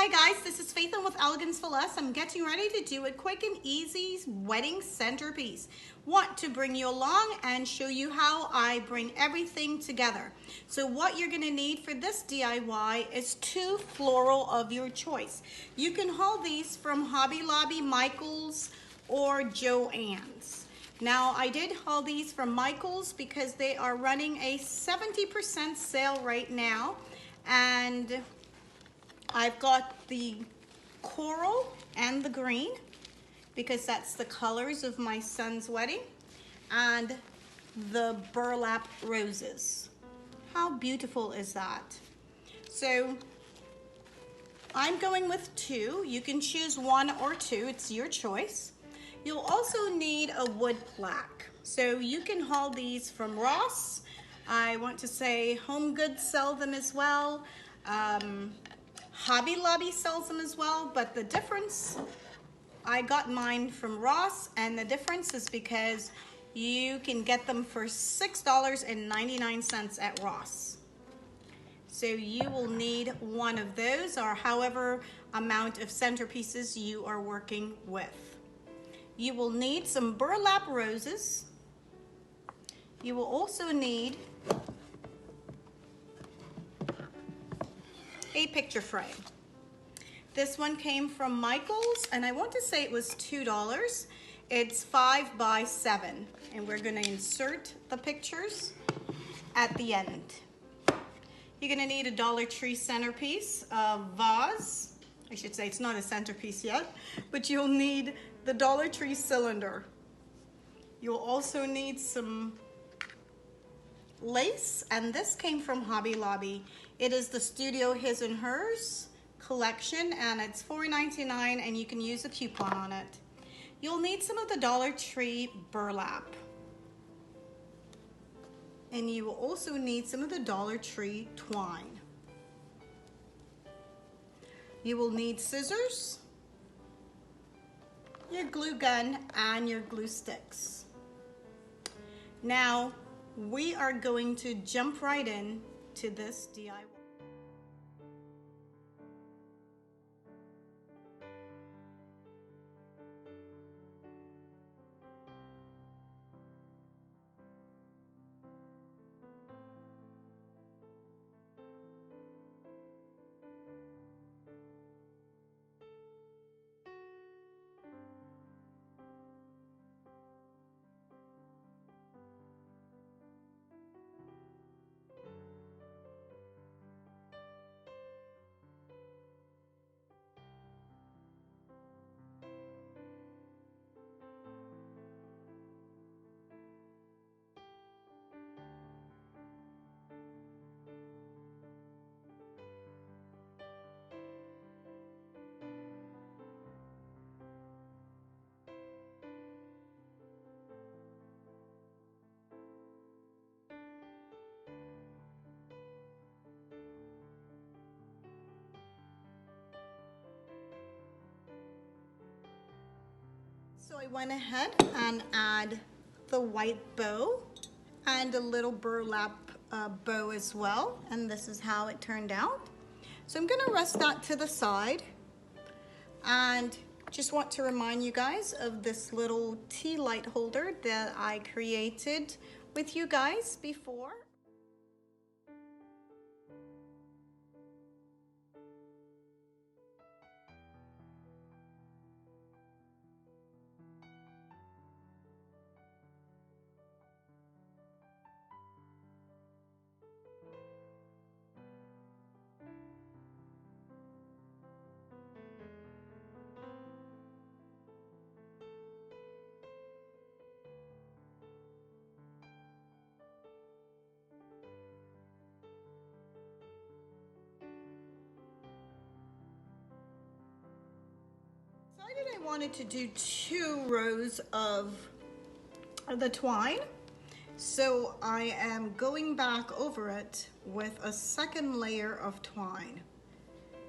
Hi guys, this is Faith with Elegance for Less. I'm getting ready to do a quick and easy wedding centerpiece. Want to bring you along and show you how I bring everything together. So what you're going to need for this DIY is 2 floral of your choice. You can haul these from Hobby Lobby, Michaels, or Joann's. Now I did haul these from Michaels because they are running a 70% sale right now, and I've got the coral and the green because that's the colors of my son's wedding, and the burlap roses. How beautiful is that? So I'm going with 2. You can choose 1 or 2, it's your choice. You'll also need a wood plaque. So you can haul these from Ross. I want to say Home Goods sell them as well. Hobby Lobby sells them as well, but the difference, I got mine from Ross, and the difference is because you can get them for $6.99 at Ross. So you will need 1 of those, or however amount of centerpieces you are working with. You will need some burlap roses. You will also need a picture frame. This one came from Michaels, and I want to say it was $2. It's 5 by 7, and we're going to insert the pictures at the end. You're going to need a Dollar Tree centerpiece, a vase. I should say it's not a centerpiece yet, but you'll need the Dollar Tree cylinder. You'll also need some lace, and this came from Hobby Lobby. It is the Studio His and Hers collection, and it's $4.99, and you can use a coupon on it. You'll need some of the Dollar Tree burlap, and you will also need some of the Dollar Tree twine. You will need scissors, your glue gun, and your glue sticks. Now we are going to jump right in to this DIY. So I went ahead and add the white bow and a little burlap bow as well, and this is how it turned out. So I'm gonna rest that to the side, and just want to remind you guys of this little tea light holder that I created with you guys before. I wanted to do 2 rows of the twine, so I am going back over it with a 2nd layer of twine.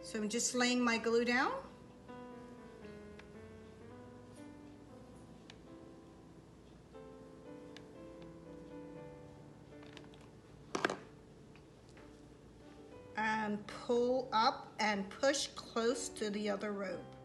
So I'm just laying my glue down. And pull up and push close to the other rope.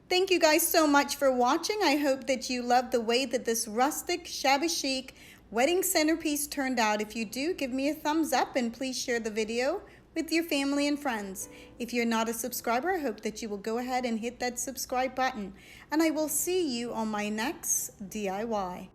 Thank you guys so much for watching. I hope that you love the way that this rustic, shabby chic wedding centerpiece turned out. If you do, give me a thumbs up and please share the video with your family and friends. If you're not a subscriber, I hope that you will go ahead and hit that subscribe button. And I will see you on my next DIY.